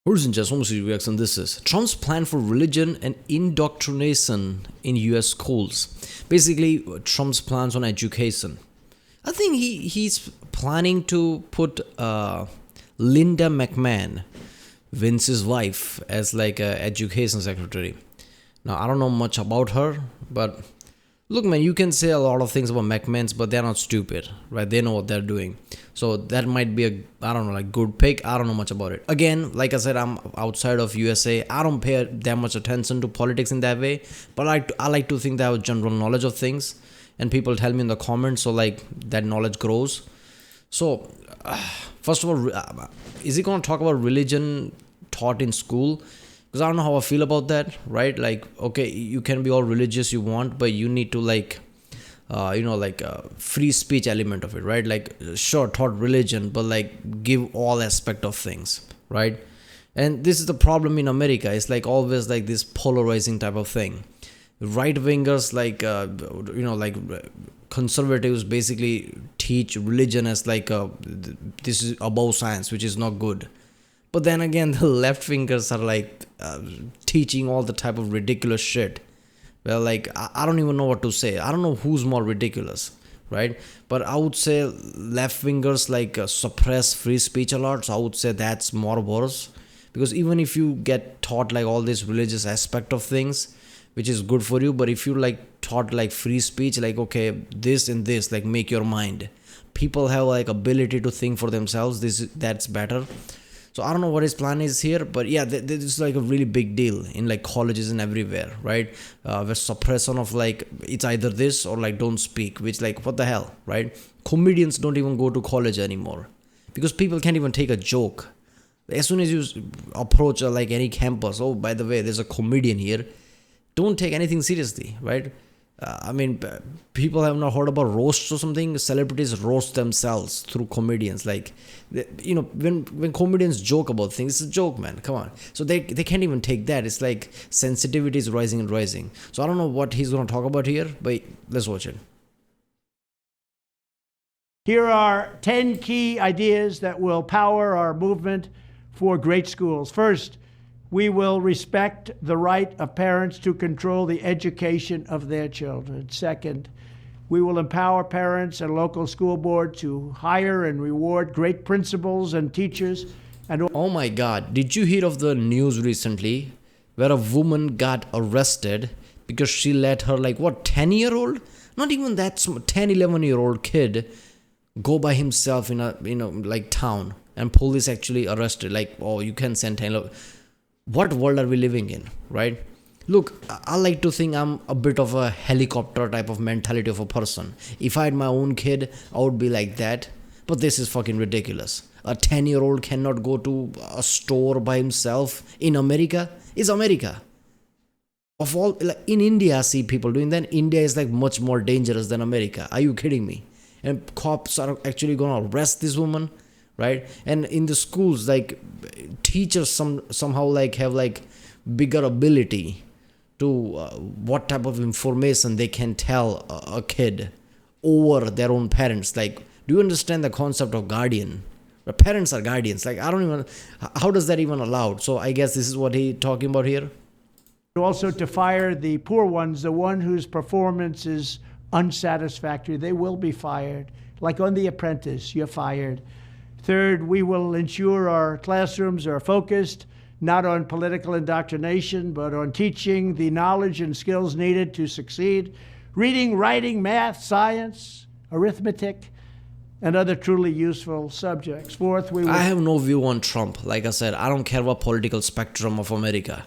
Horizon just almost reaction. This is Trump's plan for religion and indoctrination in US schools. Basically, Trump's plans on education. I think he's planning to put Linda McMahon, Vince's wife, as like a education secretary. Now I don't know much about her, but look, man, you can say a lot of things about McMahons, but they're not stupid, right? They know what they're doing. So that might be a, I don't know, like good pick. I don't know much about it. Again, like I said, I'm outside of USA. I don't pay that much attention to politics in that way, but I like to think that I have general knowledge of things, and people tell me in the comments, so like that knowledge grows. So, first of all, is he going to talk about religion taught in school? Because I don't know how I feel about that, right? Like, okay, you can be all religious you want, but you need to like, free speech element of it, right? Like, sure, taught religion, but like give all aspect of things, right? And this is the problem in America. It's like always like this polarizing type of thing. Right wingers, conservatives basically teach religion as like this is above science, which is not good. But then again, the left wingers are like teaching all the type of ridiculous shit. Well, like, I don't even know what to say. I don't know who's more ridiculous, right? But I would say left wingers like suppress free speech a lot. So I would say that's more worse. Because even if you get taught like all this religious aspect of things, which is good for you, but if you like taught like free speech, like, okay, this and this, like make your mind. People have like ability to think for themselves. That's better. So I don't know what his plan is here, but yeah, this is like a really big deal in like colleges and everywhere, right? Where suppression of like, it's either this or like don't speak, which like, what the hell, right? Comedians don't even go to college anymore because people can't even take a joke. As soon as you approach like any campus, oh, by the way, there's a comedian here, don't take anything seriously, right? People have not heard about roasts or something. Celebrities roast themselves through comedians. Like, when comedians joke about things, it's a joke, man. Come on. So they can't even take that. It's like sensitivity is rising and rising. So I don't know what he's going to talk about here, but let's watch it. Here are 10 key ideas that will power our movement for great schools. First, we will respect the right of parents to control the education of their children. Second, we will empower parents and local school board to hire and reward great principals and teachers. And oh my God, did you hear of the news recently where a woman got arrested because she let her 10-year-old, not even that 10, 11-year-old kid go by himself in a town, and police actually arrested, you can send 10. What world are we living in, right? Look, I like to think I'm a bit of a helicopter type of mentality of a person. If I had my own kid, I would be like that. But this is fucking ridiculous. A 10-year-old cannot go to a store by himself in America. It's America. Of all, in India, I see people doing that. India is much more dangerous than America. Are you kidding me? And cops are actually gonna arrest this woman, right? And in the schools, teachers somehow have bigger ability to what type of information they can tell a kid over their own parents. Do you understand the concept of guardian? The parents are guardians. How does that even allowed? So I guess this is what he talking about here. Also to fire the poor ones, the one whose performance is unsatisfactory, they will be fired. Like on The Apprentice, you're fired. Third, we will ensure our classrooms are focused not on political indoctrination, but on teaching the knowledge and skills needed to succeed. Reading, writing, math, science, arithmetic, and other truly useful subjects. Fourth, I have no view on Trump. Like I said, I don't care about political spectrum of America.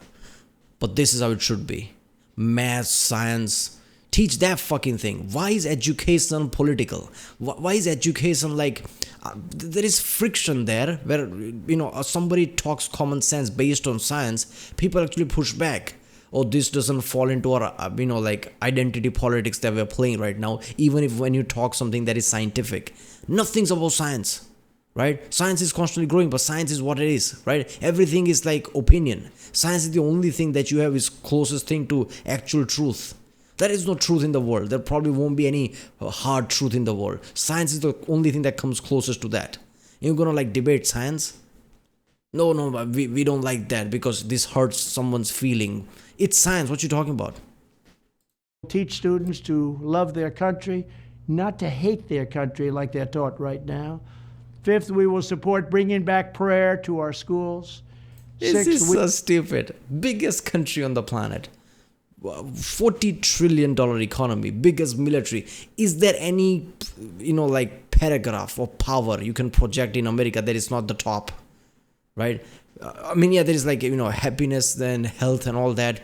But this is how it should be. Math, science, teach that fucking thing. Why is education political? Why is education there is friction there where somebody talks common sense based on science, people actually push back. Oh, this doesn't fall into our identity politics that we're playing right now. Even if when you talk something that is scientific, nothing's about science, right? Science is constantly growing, but science is what it is, right? Everything is opinion. Science is the only thing that you have is closest thing to actual truth. There is no truth in the world. There probably won't be any hard truth in the world. Science is the only thing that comes closest to that. You're gonna debate science? No, no, but we don't like that because this hurts someone's feeling. It's science. What you talking about? Teach students to love their country, not to hate their country like they're taught right now. Fifth, we will support bringing back prayer to our schools. This is Sixth, so stupid. Biggest country on the planet. $40 trillion economy, biggest military. Is there any, like paragraph or power you can project in America that is not the top? Right? I mean, yeah, there is like, happiness, then health and all that.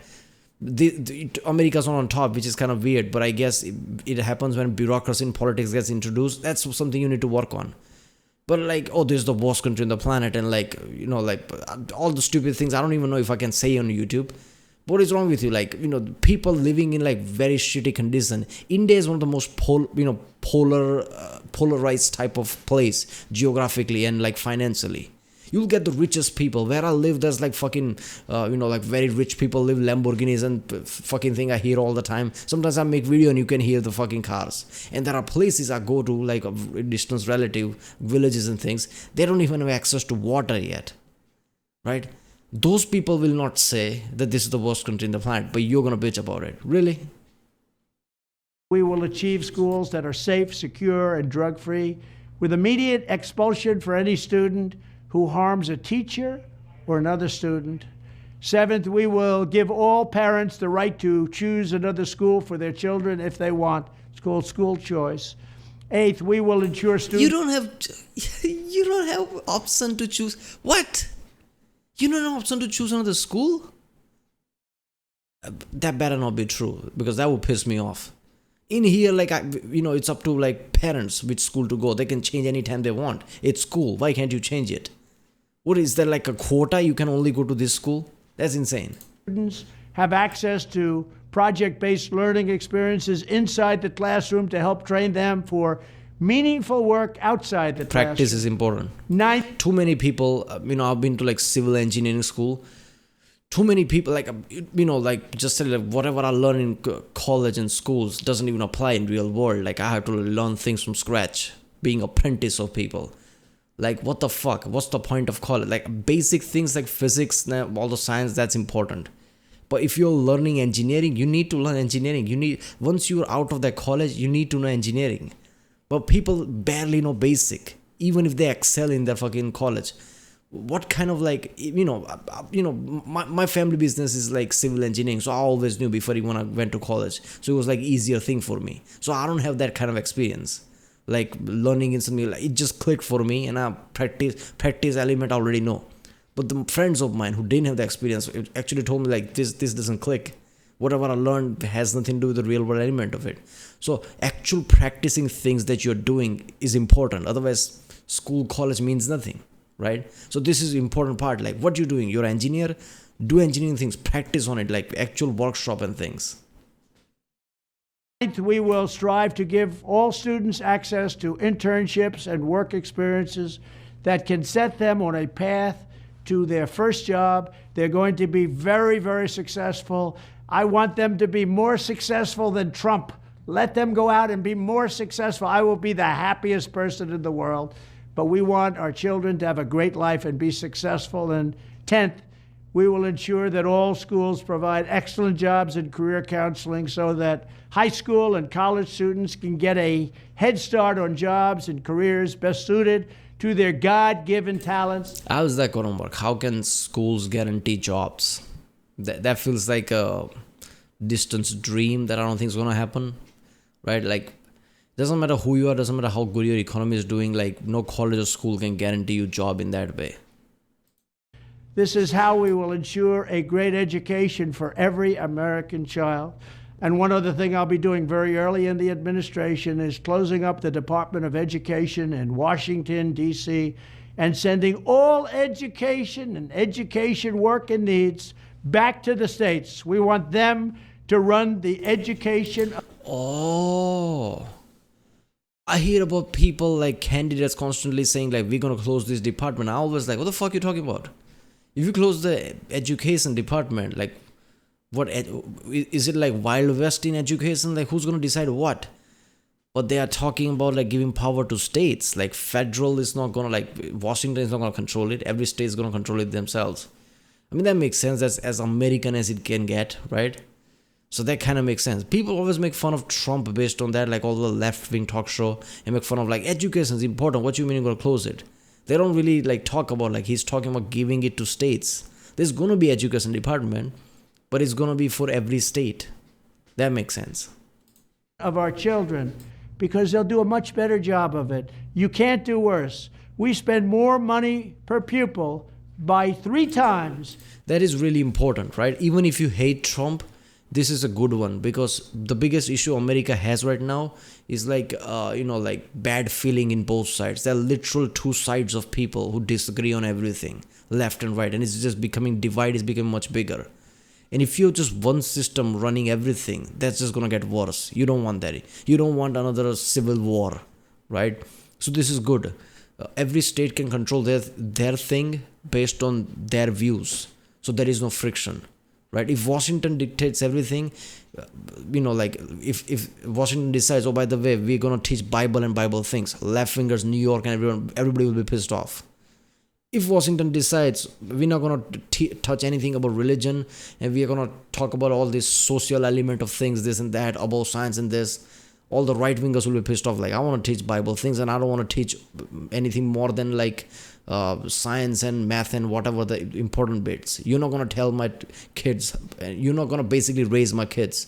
America's not on top, which is kind of weird, but I guess it happens when bureaucracy in politics gets introduced. That's something you need to work on. But like, oh, this is the worst country on the planet, and like, all the stupid things I don't even know if I can say on YouTube. What is wrong with you? Like, people living in like very shitty condition. India is one of the most polarized type of place geographically and like financially. You'll get the richest people. Where I live, there's like fucking, like very rich people live Lamborghinis and fucking thing I hear all the time. Sometimes I make video and you can hear the fucking cars. And there are places I go to, like a distance relative, villages and things. They don't even have access to water yet. Right? Those people will not say that this is the worst country in the planet, but you're going to bitch about it. Really? we will achieve schools that are safe, secure, and drug-free, with immediate expulsion for any student who harms a teacher or another student. Seventh, we will give all parents the right to choose another school for their children if they want. It's called school choice. Eighth, we will ensure students... You don't have option to choose. What? You don't have option to choose another school? That better not be true, because that would piss me off. In here, it's up to parents which school to go. They can change anytime they want. It's school. Why can't you change it? What is there, like a quota? You can only go to this school? That's insane. Students have access to project-based learning experiences inside the classroom to help train them for meaningful work outside the classroom. Practice is important. Ninth, Too many people, I've been to civil engineering school. Too many people, whatever I learn in college and schools doesn't even apply in real world. I have to learn things from scratch, being apprentice of people. What the fuck? What's the point of college? Basic things like physics, all the science, that's important. But if you're learning engineering, you need to learn engineering. Once you're out of that college, you need to know engineering. But people barely know basic, even if they excel in their fucking college. What kind of my family business is civil engineering, so I always knew before even I went to college. So it was easier thing for me. So I don't have that kind of experience. Learning in something, it just clicked for me, and I practice element I already know. But the friends of mine who didn't have the experience actually told me this doesn't click. Whatever I learned has nothing to do with the real world element of it. So actual practicing things that you're doing is important. Otherwise, school, college means nothing, right? So this is the important part. What you're doing, you're an engineer, do engineering things, practice on it, actual workshop and things. we will strive to give all students access to internships and work experiences that can set them on a path to their first job. They're going to be very, very successful. I want them to be more successful than Trump. Let them go out and be more successful. I will be the happiest person in the world. But we want our children to have a great life and be successful. And 10th, we will ensure that all schools provide excellent jobs and career counseling so that high school and college students can get a head start on jobs and careers best suited to their God-given talents. How is that going to work? How can schools guarantee jobs? That feels like a distant dream that I don't think is going to happen, right? Doesn't matter who you are, doesn't matter how good your economy is doing, no college or school can guarantee you a job in that way. This is how we will ensure a great education for every American child. And one other thing I'll be doing very early in the administration is closing up the Department of Education in Washington, D.C., and sending all education and education work and needs back to the states. We want them to run the education. Oh, I hear about people candidates constantly saying we're going to close this department. I always what the fuck are you talking about? If you close the education department, what is it, Wild West in education? Who's going to decide what? but they are talking about like giving power to states. Like federal is not gonna, like Washington is not gonna control it. Every state is gonna control it themselves. I mean, that makes sense. That's as American as it can get, right? So that kind of makes sense. People always make fun of Trump based on that, like all the left-wing talk show, and make fun of like education is important. What you mean you're gonna close it? They don't really like talk about, like, he's talking about giving it to states. There's gonna be education department, but it's gonna be for every state. That makes sense. Of our children, because they'll do a much better job of it. You can't do worse. We spend more money per pupil by 3 times. That is really important, right? Even if you hate Trump, this is a good one, because the biggest issue America has right now is like like bad feeling in both sides. There are literal two sides of people who disagree on everything, left and right, and it's just becoming, divide is becoming much bigger. And if you're just one system running everything, that's just gonna get worse. You don't want that. You don't want another civil war, right? So this is good. Every state can control their thing based on their views, so there is no friction, right? If Washington dictates everything, like if Washington decides, oh, by the way, we're gonna teach Bible and Bible things, left wingers, New York, and everybody will be pissed off. If Washington decides we're not gonna touch anything about religion, and we're gonna talk about all this social element of things, this and that, about science and this, all the right wingers will be pissed off. Like, I want to teach Bible things, and I don't want to teach anything more than like science and math and whatever the important bits. You're not gonna tell my kids. You're not gonna basically raise my kids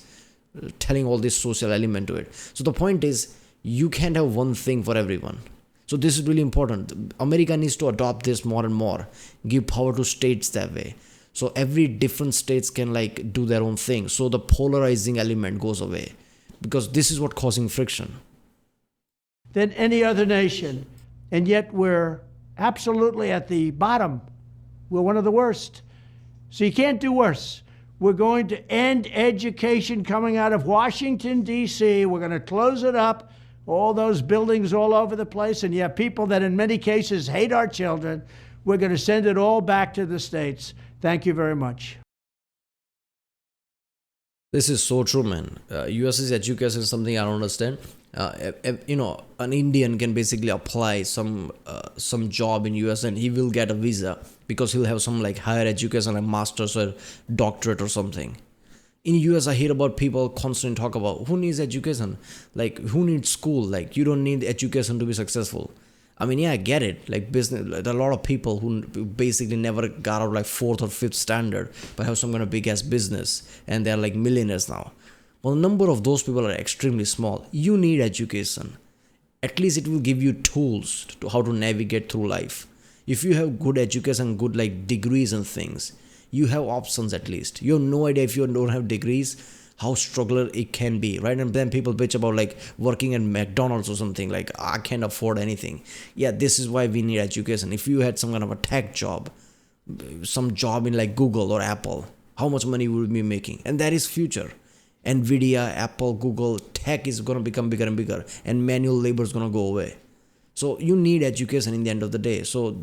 telling all this social element to it. So the point is, you can't have one thing for everyone. So this is really important. America needs to adopt this more and more. Give power to states that way. So every different states can like do their own thing. So the polarizing element goes away, because this is what causing friction. Than any other nation. And yet we're absolutely at the bottom. We're one of the worst. So you can't do worse. We're going to end education coming out of Washington, D.C. We're going to close it up. All those buildings all over the place, and you have people that in many cases hate our children. We're going to send it all back to the states. Thank you very much. This is so true, man. US's education is something I don't understand. An Indian can basically apply some job in US, and he will get a visa because he'll have some like higher education, like master's or doctorate or something. In US, I hear about people constantly talk about who needs education, like who needs school, like you don't need education to be successful. I mean, yeah, I get it. Like business, there are a lot of people who basically never got out like 4th or 5th standard, but have some kind of big ass business, and they're like millionaires now. Well, the number of those people are extremely small. You need education. At least it will give you tools to how to navigate through life. If you have good education, good like degrees and things, you have options at least. You have no idea if you don't have degrees, how struggler it can be, right? And then people bitch about like working at McDonald's or something, like I can't afford anything. Yeah, this is why we need education. If you had some kind of a tech job, some job in like Google or Apple, how much money would you be making? And that is future. Nvidia, Apple, Google, tech is going to become bigger and bigger, and manual labor is going to go away. So you need education in the end of the day. So,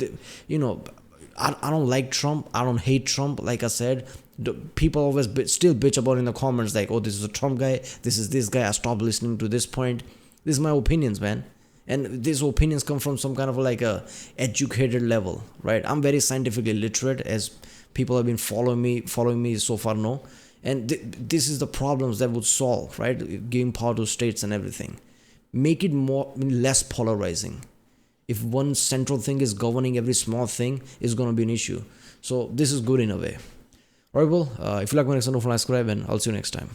I don't like Trump. I don't hate Trump. Like I said, people always still bitch about in the comments like, oh, this is a Trump guy. This is this guy. I stopped listening to this point. This is my opinions, man. And these opinions come from some kind of like a educated level, right? I'm very scientifically literate, as people have been following me so far know. And this is the problems that would solve, right? Giving power to states and everything. Make it less polarizing. If one central thing is governing every small thing, it's going to be an issue. So this is good in a way. Alright, well, if you like my next one, don't forget to subscribe, and I'll see you next time.